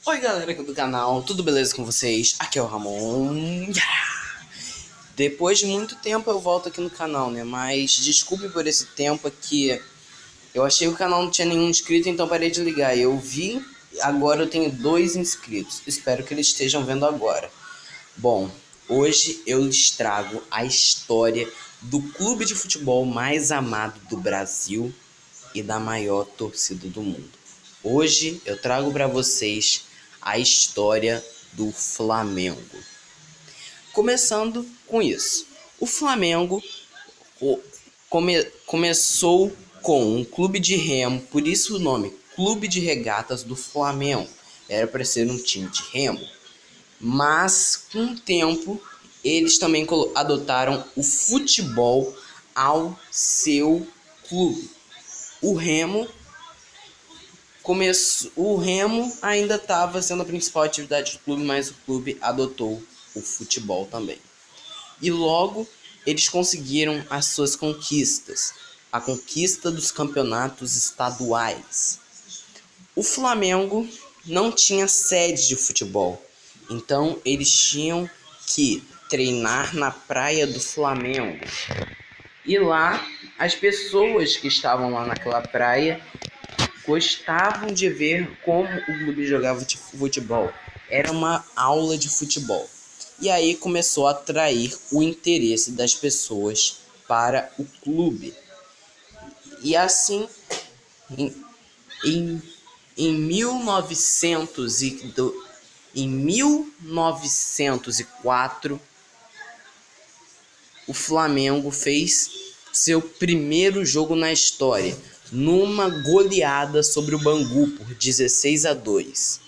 Oi galera aqui do canal, tudo beleza com vocês? Aqui é o Ramon. Depois de muito tempo eu volto aqui no canal, né? Mas desculpe por esse tempo aqui. Eu achei que o canal não tinha nenhum inscrito, então parei de ligar. Eu vi, agora eu tenho 2 inscritos. Espero que eles estejam vendo agora. Bom, hoje eu lhes trago a história do clube de futebol mais amado do Brasil e da maior torcida do mundo. Hoje eu trago para vocês a história do Flamengo. Começando com isso, o Flamengo começou com um clube de remo, por isso o nome Clube de Regatas do Flamengo. Era para ser um time de remo, mas com o tempo eles também adotaram o futebol ao seu clube. O remo ainda estava sendo a principal atividade do clube, mas o clube adotou o futebol também. E logo eles conseguiram as suas conquistas, a conquista dos campeonatos estaduais. O Flamengo não tinha sede de futebol, então eles tinham que treinar na praia do Flamengo. E lá, as pessoas que estavam lá naquela praia gostavam de ver como o clube jogava futebol. Era uma aula de futebol. E aí começou a atrair o interesse das pessoas para o clube. E assim, em, em, em 1904, o Flamengo fez seu primeiro jogo na história, numa goleada sobre o Bangu por 16-2.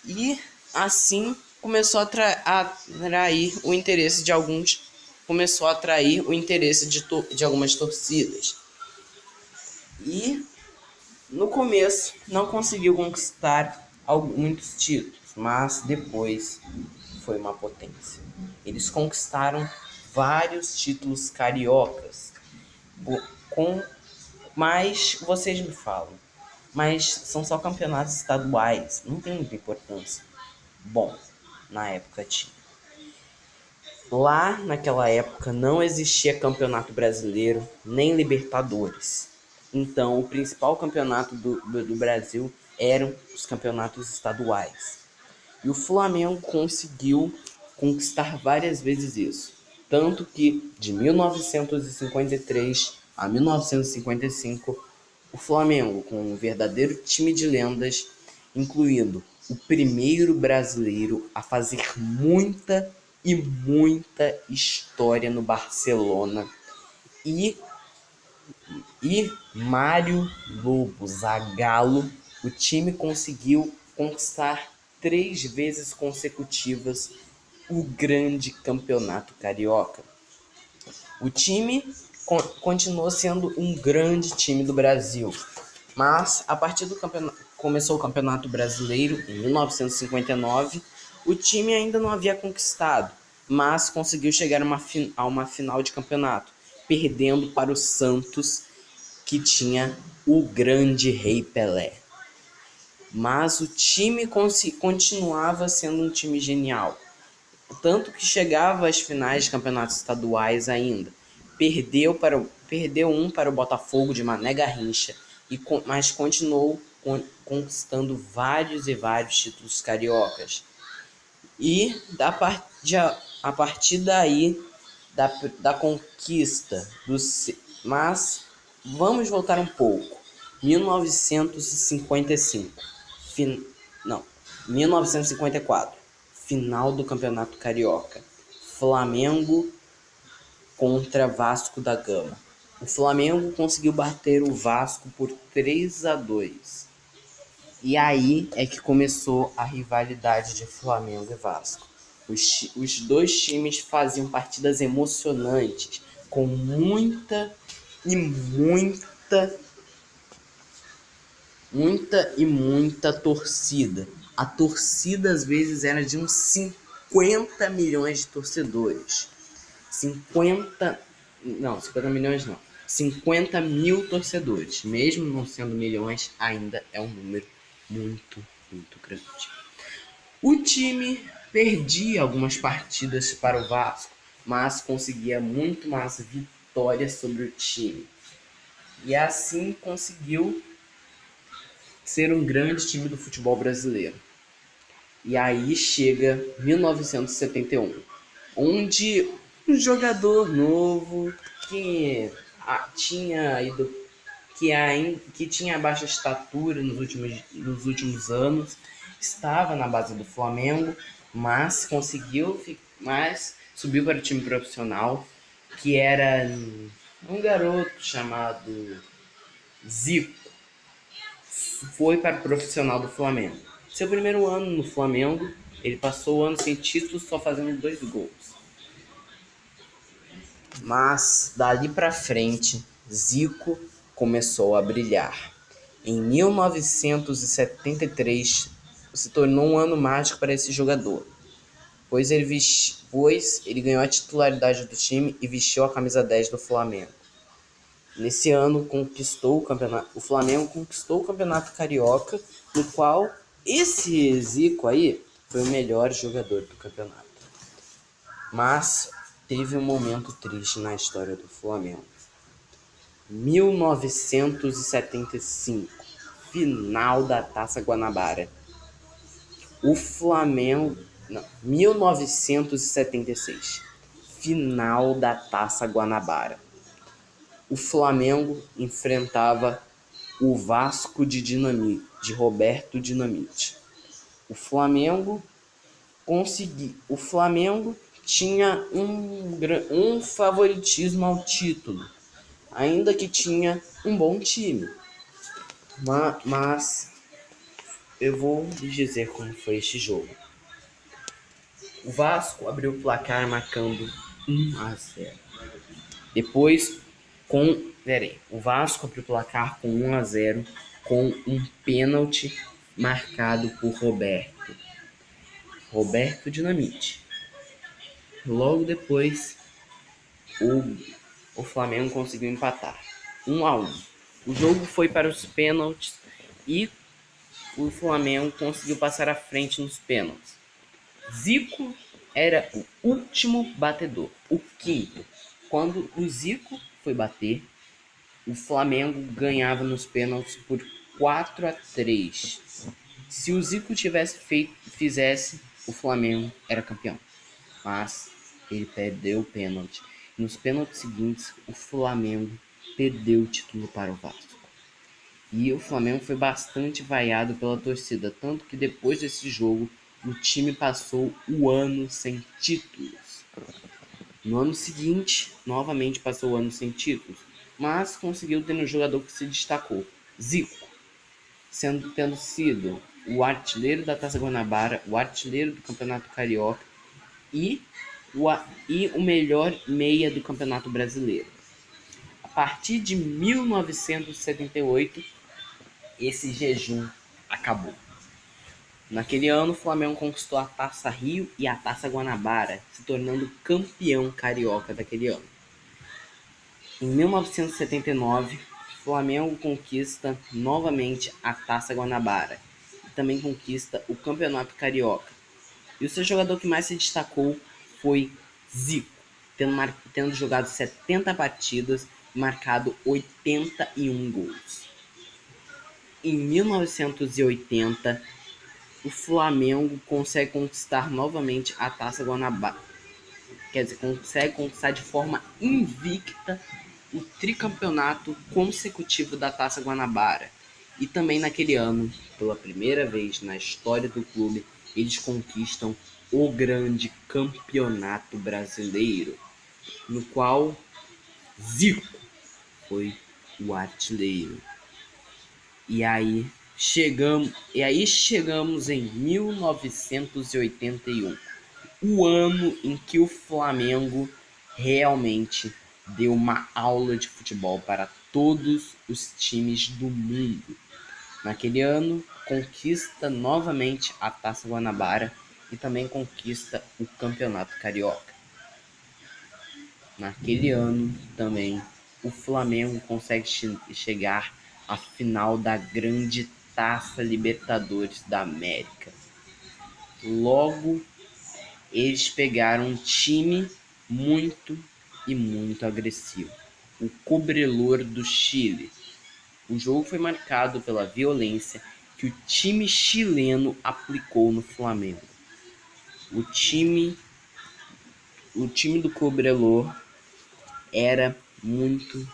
E assim começou a atrair o interesse de alguns, começou a atrair o interesse de algumas torcidas. E no começo não conseguiu conquistar muitos títulos, mas depois foi uma potência. Eles conquistaram vários títulos cariocas. Mas vocês me falam, mas são só campeonatos estaduais, não tem muita importância. Bom, na época tinha. Lá naquela época não existia campeonato brasileiro nem Libertadores. Então o principal campeonato do Brasil eram os campeonatos estaduais. E o Flamengo conseguiu conquistar várias vezes isso. Tanto que de 1953 a 1955, o Flamengo, com um verdadeiro time de lendas, incluindo o primeiro brasileiro a fazer muita e muita história no Barcelona, e Mário Lobo Zagallo, o time conseguiu conquistar 3 vezes consecutivas o grande campeonato carioca. O time continuou sendo um grande time do Brasil, mas a partir do campeonato, começou o Campeonato Brasileiro em 1959, o time ainda não havia conquistado, mas conseguiu chegar a uma final de campeonato, perdendo para o Santos, que tinha o grande Rei Pelé. Mas o time continuava sendo um time genial, tanto que chegava às finais de campeonatos estaduais ainda. Perdeu um para o Botafogo de Mané Garrincha, mas continuou conquistando vários e vários títulos cariocas. E a partir daí, da conquista mas vamos voltar um pouco. 1955. Não, 1954. Final do Campeonato Carioca. Flamengo contra Vasco da Gama. O Flamengo conseguiu bater o Vasco por 3-2. E aí é que começou a rivalidade de Flamengo e Vasco. Os dois times faziam partidas emocionantes, com muita torcida. A torcida às vezes era de uns 50 milhões de torcedores. 50 milhões não. 50 mil torcedores. Mesmo não sendo milhões, ainda é um número muito muito grande. O time perdia algumas partidas para o Vasco, mas conseguia muito mais vitórias sobre o time. E assim conseguiu ser um grande time do futebol brasileiro. E aí chega 1971, onde um jogador novo que tinha ido que tinha baixa estatura nos últimos anos, estava na base do Flamengo, mas subiu para o time profissional, que era um garoto chamado Zico, foi para o profissional do Flamengo. Seu primeiro ano no Flamengo, ele passou o ano sem título, só fazendo 2 gols. Mas dali para frente, Zico começou a brilhar. Em 1973 se tornou um ano mágico para esse jogador, pois ele ganhou a titularidade do time e vestiu a camisa 10 do Flamengo. Nesse ano o Flamengo conquistou o Campeonato Carioca, no qual esse Zico aí foi o melhor jogador do campeonato. Mas teve um momento triste na história do Flamengo. 1975, final da Taça Guanabara. O Flamengo. Não, 1976, final da Taça Guanabara. O Flamengo enfrentava o Vasco de Roberto Dinamite. O Flamengo tinha um favoritismo ao título, ainda que tinha um bom time. Mas eu vou lhes dizer como foi este jogo. O Vasco abriu o placar marcando 1-0. Depois, o Vasco abriu o placar com 1-0 com um pênalti marcado por Roberto Dinamite. Logo depois, o Flamengo conseguiu empatar 1-1. O jogo foi para os pênaltis e o Flamengo conseguiu passar à frente nos pênaltis. Zico era o último batedor, o quinto. Quando o Zico foi bater, o Flamengo ganhava nos pênaltis por 4-3. Se o Zico fizesse, o Flamengo era campeão. Mas ele perdeu o pênalti. Nos pênaltis seguintes, o Flamengo perdeu o título para o Vasco. E o Flamengo foi bastante vaiado pela torcida, tanto que depois desse jogo, o time passou o ano sem títulos. No ano seguinte, novamente passou o ano sem títulos, mas conseguiu ter um jogador que se destacou, Zico, tendo sido o artilheiro da Taça Guanabara, o artilheiro do Campeonato Carioca e o melhor meia do Campeonato Brasileiro. A partir de 1978, esse jejum acabou. Naquele ano, o Flamengo conquistou a Taça Rio e a Taça Guanabara, se tornando campeão carioca daquele ano. Em 1979, o Flamengo conquista novamente a Taça Guanabara e também conquista o Campeonato Carioca. E o seu jogador que mais se destacou foi Zico, tendo jogado 70 partidas e marcado 81 gols. Em 1980, o Flamengo consegue conquistar novamente a Taça Guanabara. Quer dizer, consegue conquistar de forma invicta o tricampeonato consecutivo da Taça Guanabara. E também naquele ano, pela primeira vez na história do clube, eles conquistam o grande campeonato brasileiro, no qual Zico foi o artilheiro. E aí chegamos em 1981, o ano em que o Flamengo realmente deu uma aula de futebol para todos os times do mundo. Naquele ano, conquista novamente a Taça Guanabara e também conquista o Campeonato Carioca. Naquele ano também, o Flamengo consegue chegar à final da Grande Taça Libertadores da América. Logo, eles pegaram um time muito agressivo, o Cobreloa do Chile. O jogo foi marcado pela violência que o time chileno aplicou no Flamengo. O time do Cobreloa era muito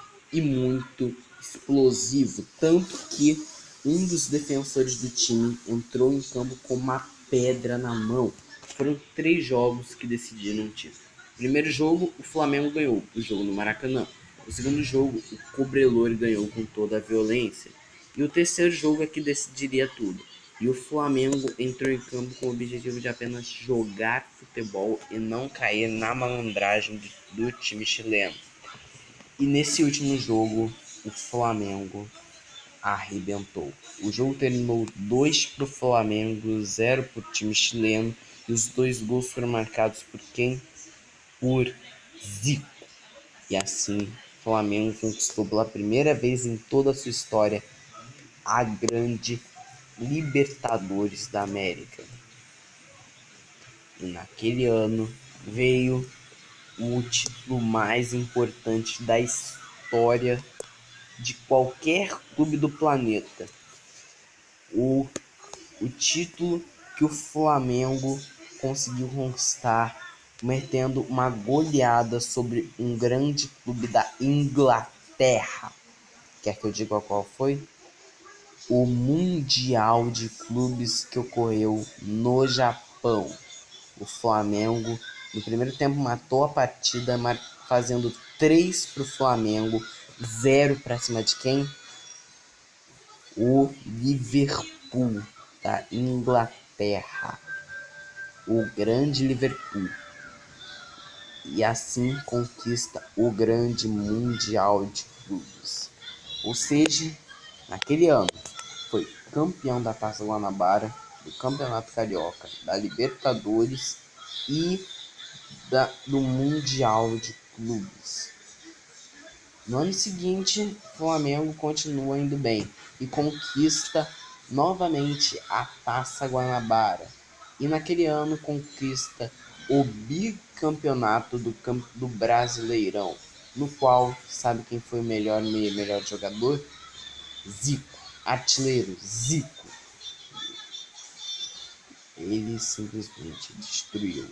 explosivo, tanto que um dos defensores do time entrou em campo com uma pedra na mão. Foram 3 jogos que decidiram o título. O primeiro jogo, o Flamengo ganhou, o jogo no Maracanã. O segundo jogo, o Cobreloa ganhou com toda a violência. E o terceiro jogo é que decidiria tudo. E o Flamengo entrou em campo com o objetivo de apenas jogar futebol e não cair na malandragem do time chileno. E nesse último jogo, o Flamengo arrebentou. O jogo terminou 2 para o Flamengo, 0 para o time chileno. E os 2 gols foram marcados por quem? Por Zico. E assim, o Flamengo conquistou pela primeira vez em toda a sua história a grande Libertadores da América. E naquele ano veio o título mais importante da história de qualquer clube do planeta. O título que o Flamengo conseguiu conquistar, metendo uma goleada sobre um grande clube da Inglaterra. Quer que eu diga qual foi? O Mundial de Clubes que ocorreu no Japão. O Flamengo, no primeiro tempo, matou a partida, fazendo 3 para o Flamengo, 0 para cima de quem? O Liverpool da Inglaterra. O grande Liverpool. E assim conquista o grande Mundial de Clubes. Ou seja, naquele ano, foi campeão da Taça Guanabara, do Campeonato Carioca, da Libertadores e do Mundial de Clubes. No ano seguinte, o Flamengo continua indo bem e conquista novamente a Taça Guanabara. E naquele ano conquista o bicampeonato do Brasileirão, no qual, sabe quem foi o melhor jogador? Zico, artilheiro Zico. Ele simplesmente destruiu.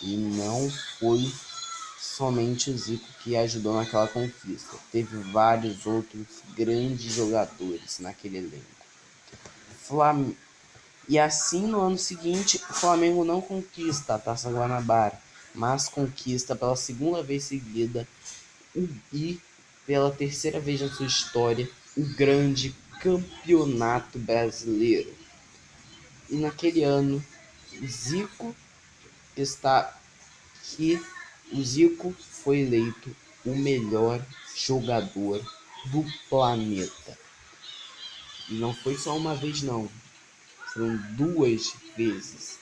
E não foi somente o Zico que ajudou naquela conquista. Teve vários outros grandes jogadores naquele elenco. E assim, no ano seguinte, o Flamengo não conquista a Taça Guanabara, mas conquista pela segunda vez seguida e pela terceira vez na sua história o grande Campeonato Brasileiro. E naquele ano, o Zico foi eleito o melhor jogador do planeta. E não foi só uma vez não, foram 2 vezes,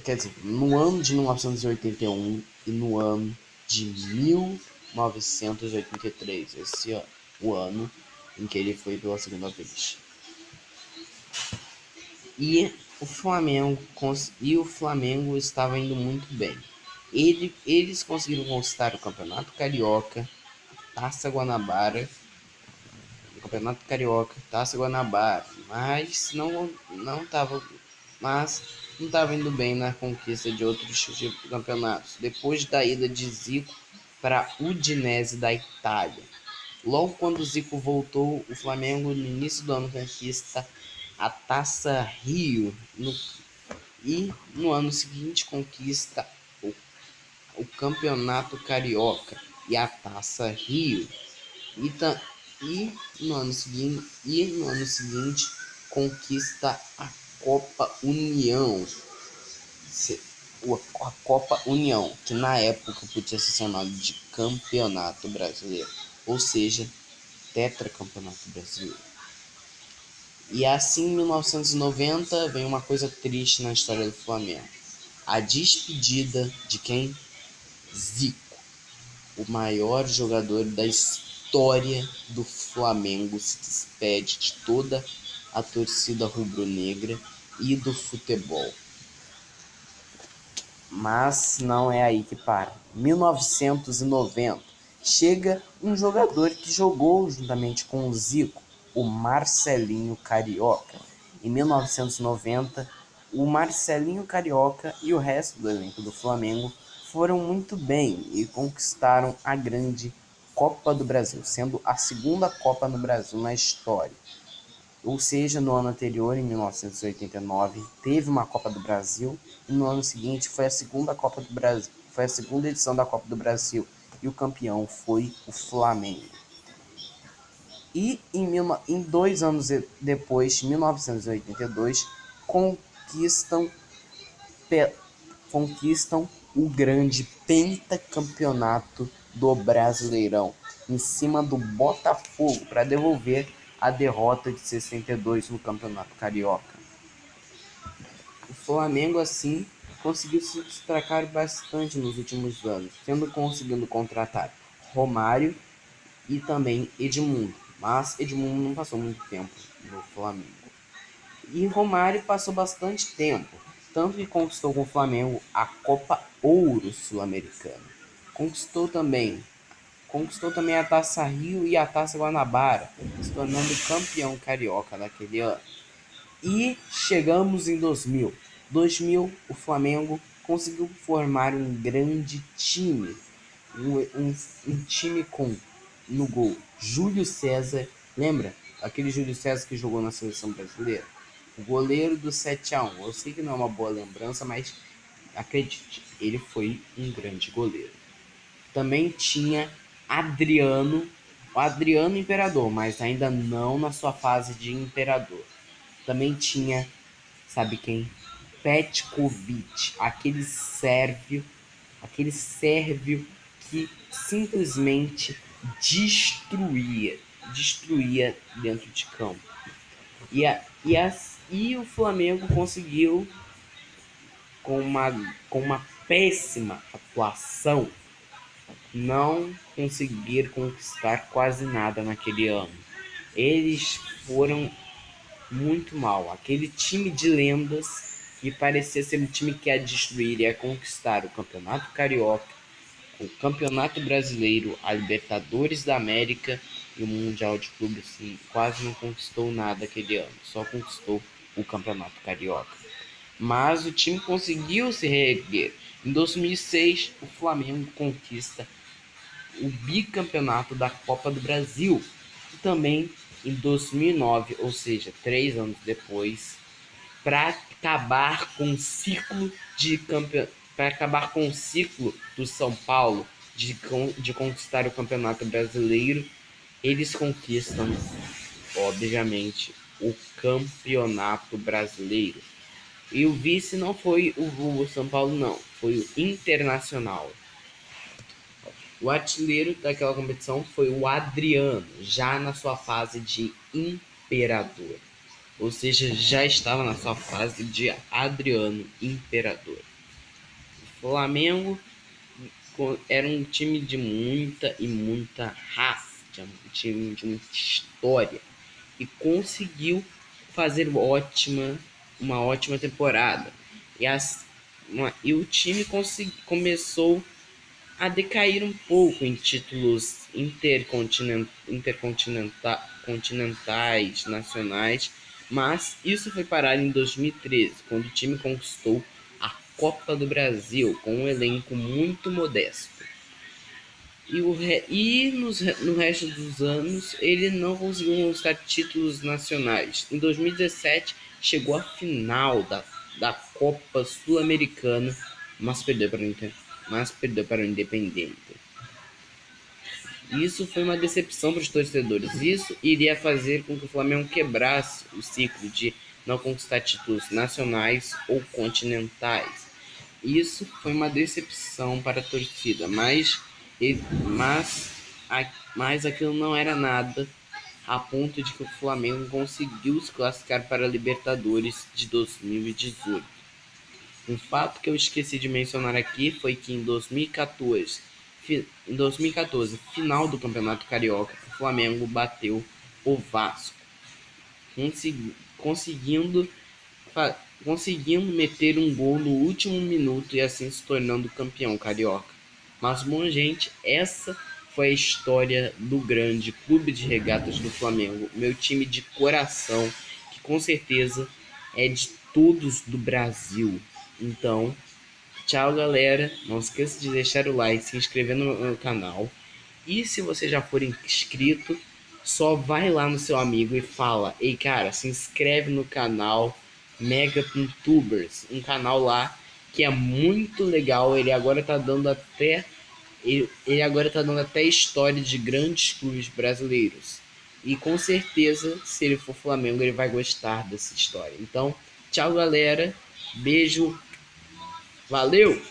quer dizer, no ano de 1981 e no ano de 1983, esse ano, o ano em que ele foi pela segunda vez. E o Flamengo estava indo muito bem. Eles conseguiram conquistar o Campeonato Carioca, Taça Guanabara, o Campeonato Carioca, Taça Guanabara, mas não estava indo bem na conquista de outros campeonatos. Depois da ida de Zico para Udinese da Itália. Logo quando o Zico voltou, o Flamengo no início do ano conquista a Taça Rio e no ano seguinte conquista o Campeonato Carioca e a Taça Rio. E no ano seguinte conquista a Copa União. A Copa União, que na época podia ser chamado de Campeonato Brasileiro, ou seja, tetracampeonato brasileiro. E assim, em 1990, vem uma coisa triste na história do Flamengo. A despedida de quem? Zico. o maior jogador da história do Flamengo se despede de toda a torcida rubro-negra e do futebol. Mas não é aí que para. 1990, chega um jogador que jogou juntamente com o Zico, o Marcelinho Carioca. Em 1990, o Marcelinho Carioca e o resto do elenco do Flamengo foram muito bem e conquistaram a grande Copa do Brasil, sendo a segunda Copa no Brasil na história. Ou seja, no ano anterior, em 1989, teve uma Copa do Brasil e no ano seguinte foi a segunda Copa do Brasil, foi a segunda edição da Copa do Brasil e o campeão foi o Flamengo. E em 2 anos depois, em 1982, conquistam o grande pentacampeonato do Brasileirão em cima do Botafogo para devolver a derrota de 62 no Campeonato Carioca. O Flamengo, assim, conseguiu se destacar bastante nos últimos anos, conseguindo contratar Romário e também Edmundo, mas Edmundo não passou muito tempo no Flamengo. E Romário passou bastante tempo, tanto que conquistou com o Flamengo a Copa Ouro Sul-Americana. Conquistou também a Taça Rio e a Taça Guanabara, se tornando campeão carioca naquele ano. E chegamos em 2000. 2000, o Flamengo conseguiu formar um grande time. Um time com, no gol, Júlio César. Lembra? Aquele Júlio César que jogou na seleção brasileira? O goleiro do 7-1. Eu sei que não é uma boa lembrança, mas acredite, ele foi um grande goleiro. Também tinha Adriano, o Adriano Imperador, mas ainda não na sua fase de imperador. Também tinha, sabe quem? Petkovic, aquele sérvio que simplesmente destruía dentro de campo. E o Flamengo conseguiu, com uma péssima atuação, não conseguir conquistar quase nada naquele ano. Eles foram muito mal. Aquele time de lendas que parecia ser um time que ia destruir e ia conquistar o Campeonato Carioca, o Campeonato Brasileiro, a Libertadores da América e o Mundial de Clubes, assim, quase não conquistou nada aquele ano. Só conquistou o Campeonato Carioca. Mas o time conseguiu se reerguer. Em 2006, o Flamengo conquista o bicampeonato da Copa do Brasil. E também em 2009, ou seja, 3 anos depois, para acabar com o ciclo do São Paulo de conquistar o Campeonato Brasileiro, eles conquistam, obviamente, o Campeonato Brasileiro. E o vice não foi o São Paulo, não, foi o Internacional. O artilheiro daquela competição foi o Adriano, já na sua fase de imperador. Ou seja, já estava na sua fase de Adriano Imperador. O Flamengo era um time de muita raça, um time de muita história. E conseguiu fazer uma ótima temporada. E o time começou a decair um pouco em títulos intercontinentais, nacionais, mas isso foi parar em 2013, quando o time conquistou a Copa do Brasil com um elenco muito modesto. No resto dos anos ele não conseguiu conquistar títulos nacionais. Em 2017 chegou à final da Copa Sul-Americana, mas perdeu para o Independiente. Isso foi uma decepção para os torcedores. Isso iria fazer com que o Flamengo quebrasse o ciclo de não conquistar títulos nacionais ou continentais. Isso foi uma decepção para a torcida, mas aquilo não era nada, a ponto de que o Flamengo conseguiu se classificar para a Libertadores de 2018. Um fato que eu esqueci de mencionar aqui foi que em 2014 em 2014, final do Campeonato Carioca, o Flamengo bateu o Vasco, conseguindo, conseguindo meter um gol no último minuto e assim se tornando campeão carioca. Mas, bom, gente, essa foi a história do grande Clube de Regatas do Flamengo, meu time de coração, que com certeza é de todos do Brasil. Então, tchau, galera. Não esqueça de deixar o like, se inscrever no meu canal. E se você já for inscrito, só vai lá no seu amigo e fala: ei, cara, se inscreve no canal Mega Tubers, um canal lá que é muito legal. Ele agora tá dando até história de grandes clubes brasileiros. E com certeza, se ele for Flamengo, ele vai gostar dessa história. Então, tchau, galera. Beijo. Valeu!